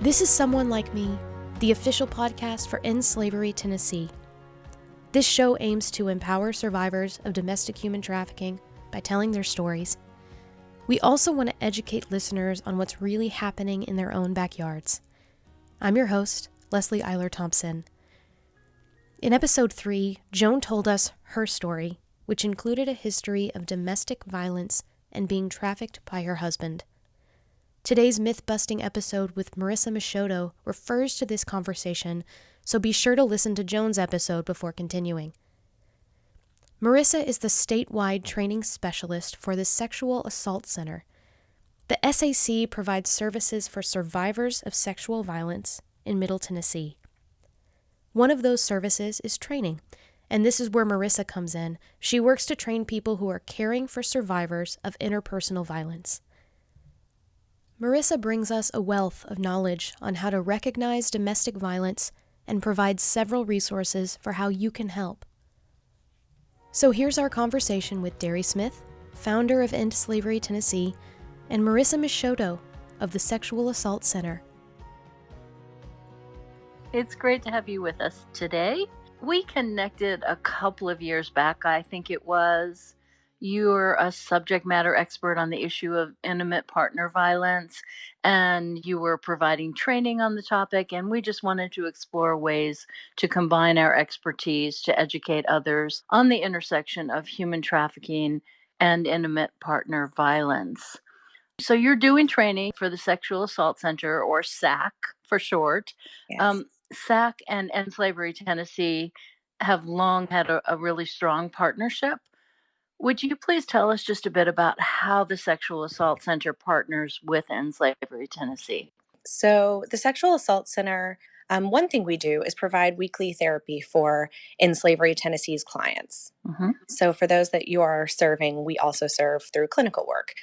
This is Someone Like Me, the official podcast for End Slavery Tennessee. This show aims to empower survivors of domestic human trafficking by telling their stories. We also want to educate listeners on what's really happening in their own backyards. I'm your host, Leslie Eiler Thompson. In episode 3, Joan told us her story, which included a history of domestic violence and being trafficked by her husband. Today's myth-busting episode with Marissa Miciotto refers to this conversation, so be sure to listen to Joan's episode before continuing. Marissa is the statewide training specialist for the Sexual Assault Center. The SAC provides services for survivors of sexual violence in Middle Tennessee. One of those services is training, and this is where Marissa comes in. She works to train people who are caring for survivors of interpersonal violence. Marissa brings us a wealth of knowledge on how to recognize domestic violence and provides several resources for how you can help. So here's our conversation with Derry Smith, founder of End Slavery Tennessee, and Marissa Miciotto of the Sexual Assault Center. It's great to have you with us today. We connected a couple of years back, I think it was. You're a subject matter expert on the issue of intimate partner violence, and you were providing training on the topic, and we just wanted to explore ways to combine our expertise to educate others on the intersection of human trafficking and intimate partner violence. So you're doing training for the Sexual Assault Center, or SAC for short. Yes. SAC and End Slavery Tennessee have long had a really strong partnership. Would you please tell us just a bit about how the Sexual Assault Center partners with End Slavery Tennessee? So the Sexual Assault Center, one thing we do is provide weekly therapy for End Slavery Tennessee's clients. Mm-hmm. So for those that you are serving, we also serve through clinical work.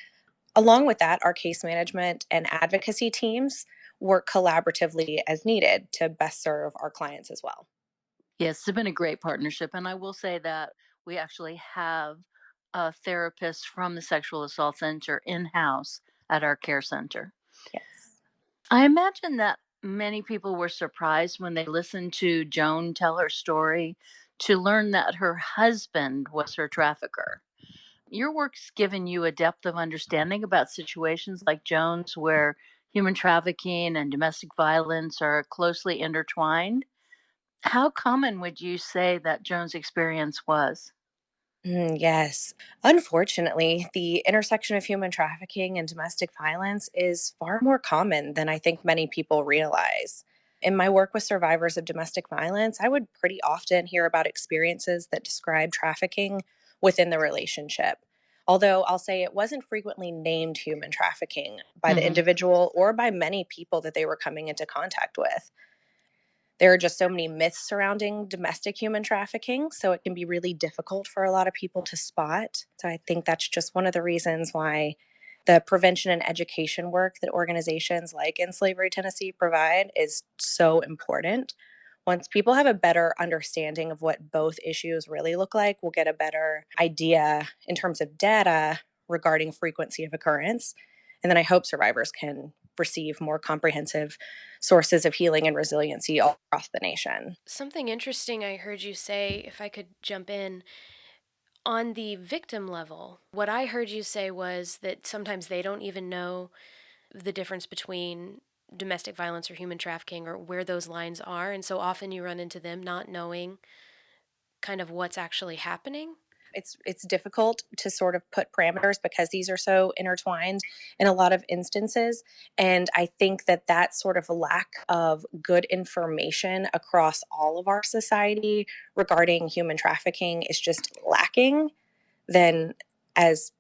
Along with that, our case management and advocacy teams work collaboratively as needed to best serve our clients as well. Yes, it's been a great partnership. And I will say that we actually have a therapist from the Sexual Assault Center in-house at our care center. Yes. I imagine that many people were surprised when they listened to Joan tell her story to learn that her husband was her trafficker. Your work's given you a depth of understanding about situations like Joan's where human trafficking and domestic violence are closely intertwined. How common would you say that Joan's experience was? Yes. Unfortunately, the intersection of human trafficking and domestic violence is far more common than I think many people realize. In my work with survivors of domestic violence, I would pretty often hear about experiences that describe trafficking within the relationship. Although I'll say it wasn't frequently named human trafficking by the Mhm. individual or by many people that they were coming into contact with. There are just so many myths surrounding domestic human trafficking, so it can be really difficult for a lot of people to spot. So I think that's just one of the reasons why the prevention and education work that organizations like In Slavery Tennessee provide is so important. Once people have a better understanding of what both issues really look like, we'll get a better idea in terms of data regarding frequency of occurrence. And then I hope survivors can receive more comprehensive sources of healing and resiliency all across the nation. Something interesting I heard you say, if I could jump in, on the victim level, what I heard you say was that sometimes they don't even know the difference between domestic violence or human trafficking or where those lines are. And so often you run into them not knowing kind of what's actually happening. It's difficult to sort of put parameters because these are so intertwined in a lot of instances, and I think that that sort of lack of good information across all of our society regarding human trafficking is just lacking. Then, as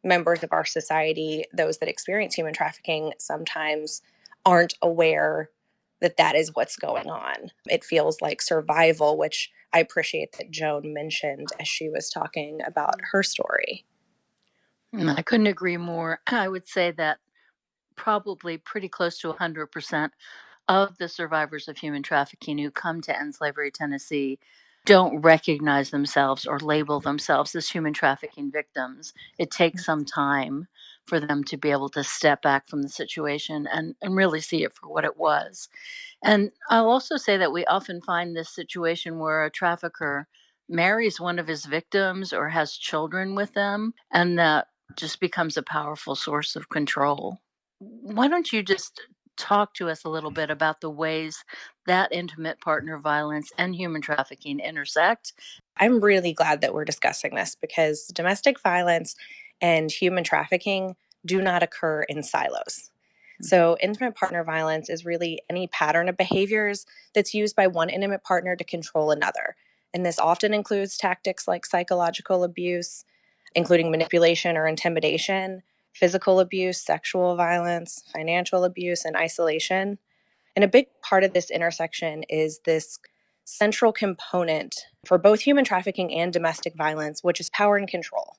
members of our society, those that experience human trafficking sometimes aren't aware that that is what's going on. It feels like survival, which I appreciate that Joan mentioned as she was talking about her story. I couldn't agree more. I would say that probably pretty close to 100% of the survivors of human trafficking who come to End Slavery Tennessee don't recognize themselves or label themselves as human trafficking victims. It takes some time for them to be able to step back from the situation and really see it for what it was. And I'll also say that we often find this situation where a trafficker marries one of his victims or has children with them, and that just becomes a powerful source of control. Why don't you just talk to us a little bit about the ways that intimate partner violence and human trafficking intersect? I'm really glad that we're discussing this because domestic violence and human trafficking do not occur in silos. So, intimate partner violence is really any pattern of behaviors that's used by one intimate partner to control another. And this often includes tactics like psychological abuse, including manipulation or intimidation, physical abuse, sexual violence, financial abuse, and isolation. And a big part of this intersection is this central component for both human trafficking and domestic violence, which is power and control.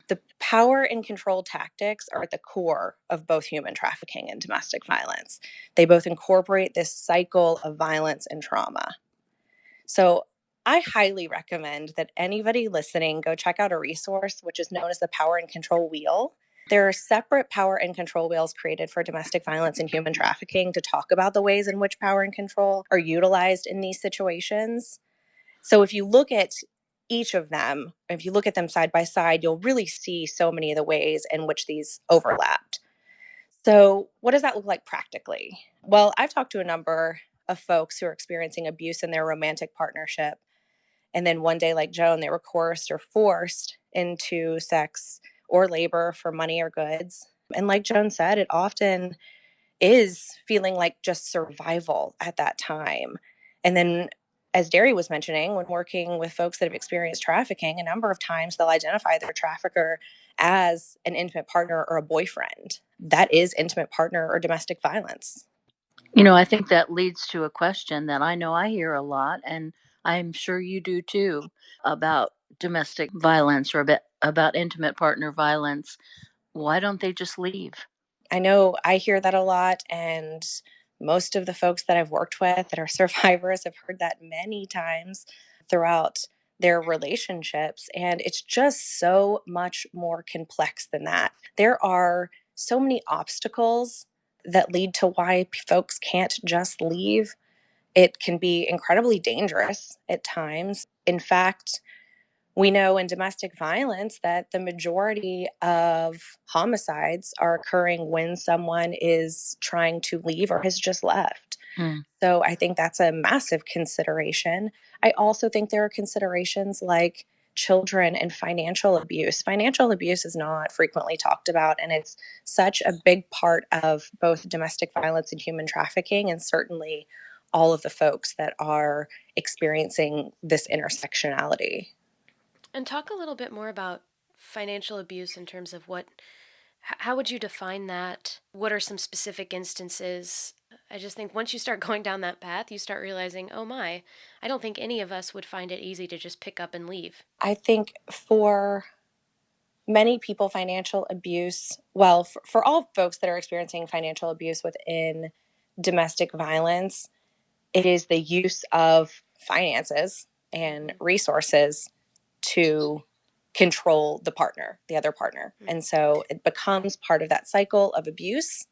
The power and control tactics are at the core of both human trafficking and domestic violence. They both incorporate this cycle of violence and trauma. So, I highly recommend that anybody listening go check out a resource which is known as the Power and Control Wheel. There are separate power and control wheels created for domestic violence and human trafficking to talk about the ways in which power and control are utilized in these situations. So if you look at each of them, if you look at them side by side, you'll really see so many of the ways in which these overlapped. So, what does that look like practically? Well, I've talked to a number of folks who are experiencing abuse in their romantic partnership. And then one day, like Joan, they were coerced or forced into sex or labor for money or goods. And like Joan said, it often is feeling like just survival at that time. And then, as Derry was mentioning, when working with folks that have experienced trafficking, a number of times they'll identify their trafficker as an intimate partner or a boyfriend. That is intimate partner or domestic violence. I think that leads to a question that I know I hear a lot, and I'm sure you do too, about domestic violence or about intimate partner violence. Why don't they just leave? I know I hear that a lot, and most of the folks that I've worked with that are survivors have heard that many times throughout their relationships. And it's just so much more complex than that. There are so many obstacles that lead to why folks can't just leave. It can be incredibly dangerous at times. In fact, we know in domestic violence that the majority of homicides are occurring when someone is trying to leave or has just left. Hmm. So I think that's a massive consideration. I also think there are considerations like children and financial abuse. Financial abuse is not frequently talked about, and it's such a big part of both domestic violence and human trafficking, and certainly all of the folks that are experiencing this intersectionality. And talk a little bit more about financial abuse in terms of how would you define that? What are some specific instances? I just think once you start going down that path, you start realizing, oh my, I don't think any of us would find it easy to just pick up and leave. I think for many people, financial abuse, well, for all folks that are experiencing financial abuse within domestic violence, it is the use of finances and resources to control the partner, the other partner. And so it becomes part of that cycle of abuse,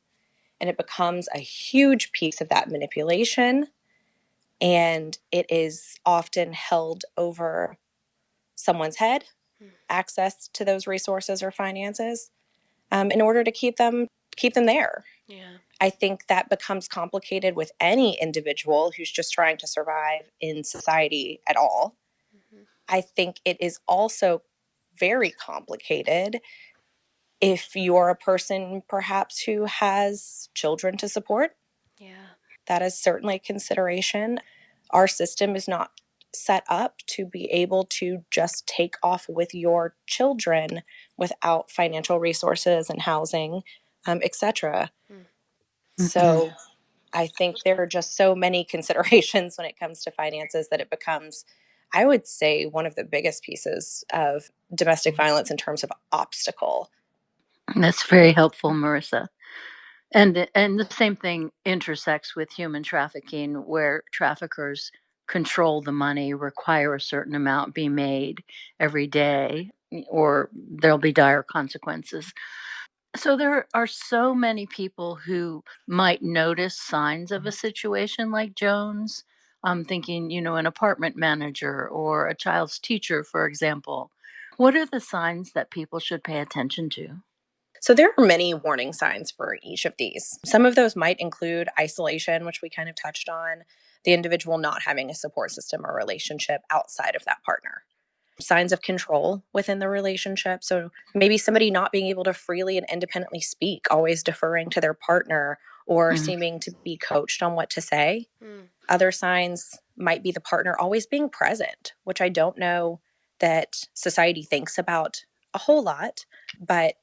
and it becomes a huge piece of that manipulation. And it is often held over someone's head, access to those resources or finances, in order to keep them there. Yeah. I think that becomes complicated with any individual who's just trying to survive in society at all. I think it is also very complicated if you're a person perhaps who has children to support. Yeah. That is certainly a consideration. Our system is not set up to be able to just take off with your children without financial resources and housing, etc. So I think there are just so many considerations when it comes to finances that it becomes, I would say, one of the biggest pieces of domestic violence in terms of obstacle. That's very helpful, Marissa. And the same thing intersects with human trafficking, where traffickers control the money, require a certain amount be made every day, or there'll be dire consequences. So there are so many people who might notice signs of a situation like Joan's. I'm thinking, an apartment manager or a child's teacher, for example. What are the signs that people should pay attention to? So there are many warning signs for each of these. Some of those might include isolation, which we kind of touched on, the individual not having a support system or relationship outside of that partner. Signs of control within the relationship. So maybe somebody not being able to freely and independently speak, always deferring to their partner or Mm, seeming to be coached on what to say. Mm. Other signs might be the partner always being present, which I don't know that society thinks about a whole lot, but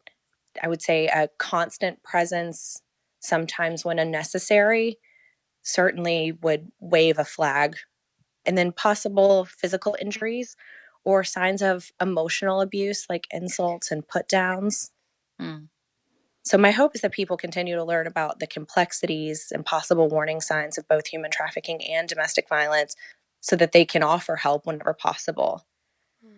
I would say a constant presence, sometimes when unnecessary, certainly would wave a flag. And then possible physical injuries or signs of emotional abuse like insults and put downs. mm. So, my hope is that people continue to learn about the complexities and possible warning signs of both human trafficking and domestic violence so that they can offer help whenever possible.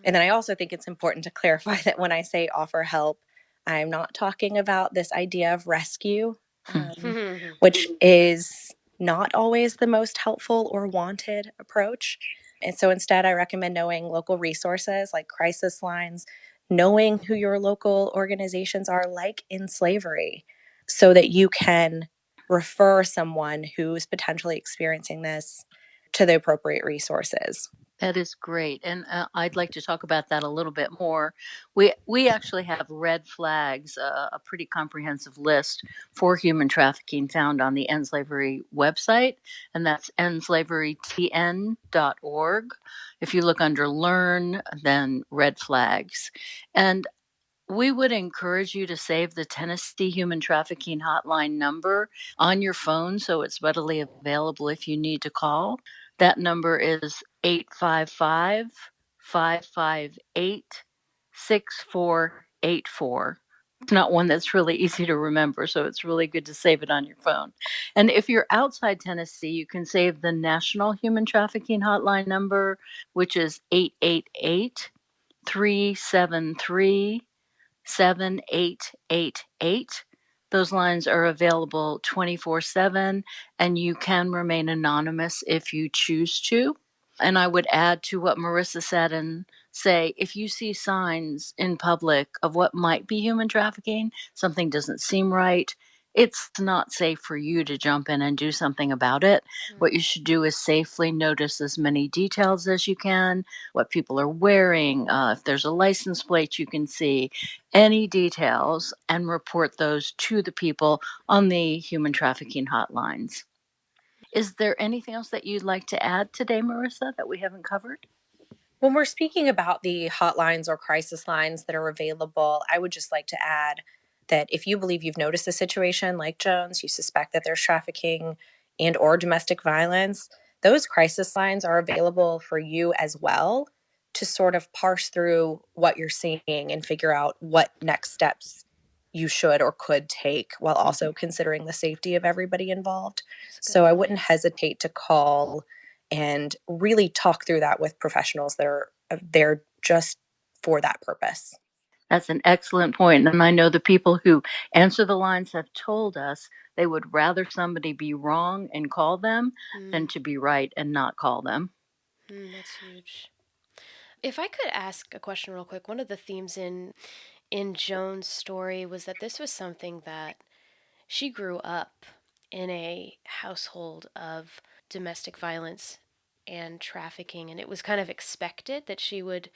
And then I also think it's important to clarify that when I say offer help, I'm not talking about this idea of rescue, Mm. which is not always the most helpful or wanted approach. And so instead, I recommend knowing local resources like crisis lines, knowing who your local organizations are, like in slavery, so that you can refer someone who's potentially experiencing this to the appropriate resources. That is great, and I'd like to talk about that a little bit more. We actually have red flags, a pretty comprehensive list for human trafficking found on the End Slavery website, and that's endslaverytn.org. If you look under Learn, then red flags, and we would encourage you to save the Tennessee Human Trafficking Hotline number on your phone so it's readily available if you need to call. That number is 855 558 6484. It's not one that's really easy to remember, so it's really good to save it on your phone. And if you're outside Tennessee, you can save the National Human Trafficking Hotline number, which is 888 373 7888. Those lines are available 24/7, and you can remain anonymous if you choose to. And I would add to what Marissa said and say if you see signs in public of what might be human trafficking, something doesn't seem right, it's not safe for you to jump in and do something about it. What you should do is safely notice as many details as you can, what people are wearing, if there's a license plate you can see, any details, and report those to the people on the human trafficking hotlines. Is there anything else that you'd like to add today, Marissa, that we haven't covered? When we're speaking about the hotlines or crisis lines that are available, I would just like to add that if you believe you've noticed a situation like Jones, you suspect that there's trafficking and or domestic violence, those crisis lines are available for you as well to sort of parse through what you're seeing and figure out what next steps you should or could take while also considering the safety of everybody involved. That's a good So I point. wouldn't hesitate to call and really talk through that with professionals that are there just for that purpose. That's an excellent point. And I know the people who answer the lines have told us they would rather somebody be wrong and call them than Mm. to be right and not call them. That's huge. If I could ask a question real quick, one of the themes in Joan's story was that this was something that she grew up in a household of domestic violence and trafficking, and it was kind of expected that she would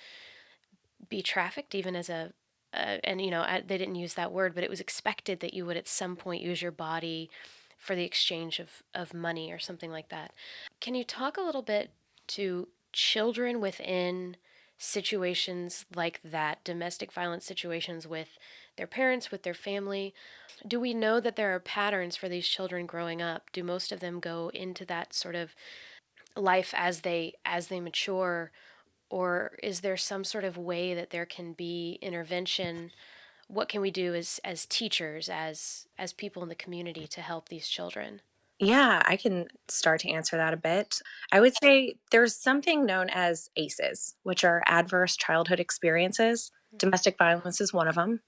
be trafficked even as a and they didn't use that word, but it was expected that you would at some point use your body for the exchange of money or something like that. Can you talk a little bit to children within situations like that, domestic violence situations with their parents, with their family? Do we know that there are patterns for these children growing up? Do most of them go into that sort of life as they mature, or is there some sort of way that there can be intervention? What can we do as teachers, as people in the community to help these children? Yeah, I can start to answer that a bit. I would say there's something known as ACEs, which are adverse childhood experiences. Mm-hmm. Domestic violence is one of them.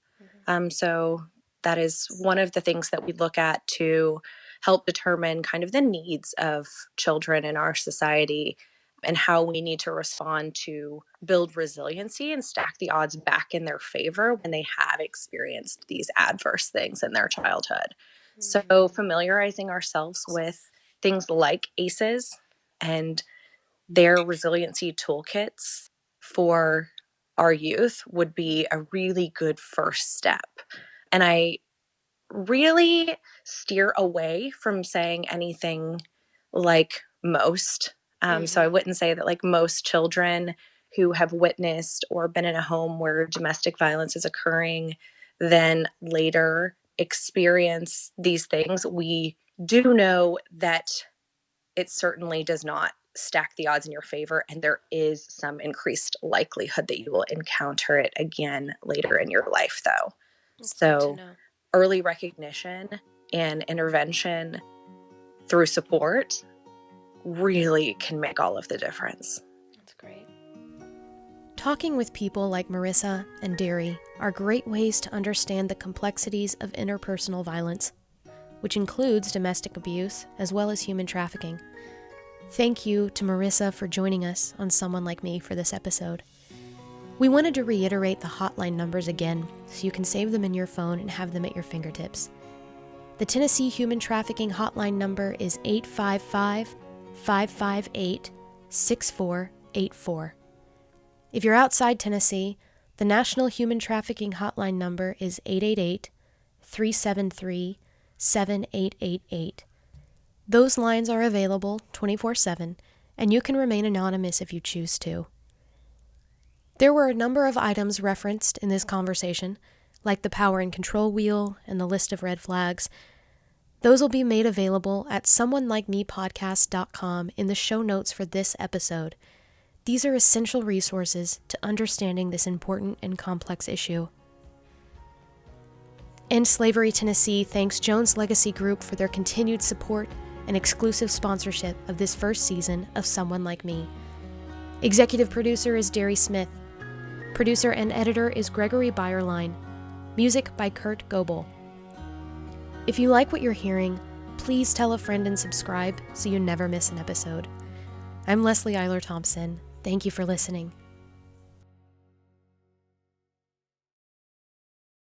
So That is one of the things that we look at to help determine kind of the needs of children in our society and how we need to respond to build resiliency and stack the odds back in their favor when they have experienced these adverse things in their childhood. So, familiarizing ourselves with things like ACEs and their resiliency toolkits for our youth would be a really good first step. And I really steer away from saying anything like most. So I wouldn't say that like most children who have witnessed or been in a home where domestic violence is occurring then later experience these things. We do know that it certainly does not stack the odds in your favor, and there is some increased likelihood that you will encounter it again later in your life, though. That's good to So know. early recognition and intervention through support really can make all of the difference. That's great. Talking with people like Marissa and Derry are great ways to understand the complexities of interpersonal violence, which includes domestic abuse as well as human trafficking. Thank you to Marissa for joining us on Someone Like Me for this episode. We wanted to reiterate the hotline numbers again so you can save them in your phone and have them at your fingertips. The Tennessee Human Trafficking Hotline number is 855-558-6484. If you're outside Tennessee, the National Human Trafficking Hotline number is 888-373-7888. Those lines are available 24/7, and you can remain anonymous if you choose to. There were a number of items referenced in this conversation, like the power and control wheel and the list of red flags. Those will be made available at someonelikemepodcast.com in the show notes for this episode. These are essential resources to understanding this important and complex issue. End Slavery Tennessee thanks Joan's Legacy Group for their continued support and exclusive sponsorship of this first season of Someone Like Me. Executive producer is Derry Smith. Producer and editor is Gregory Byerline. Music by Kurt Goebel. If you like what you're hearing, please tell a friend and subscribe so you never miss an episode. I'm Leslie Eiler Thompson. Thank you for listening.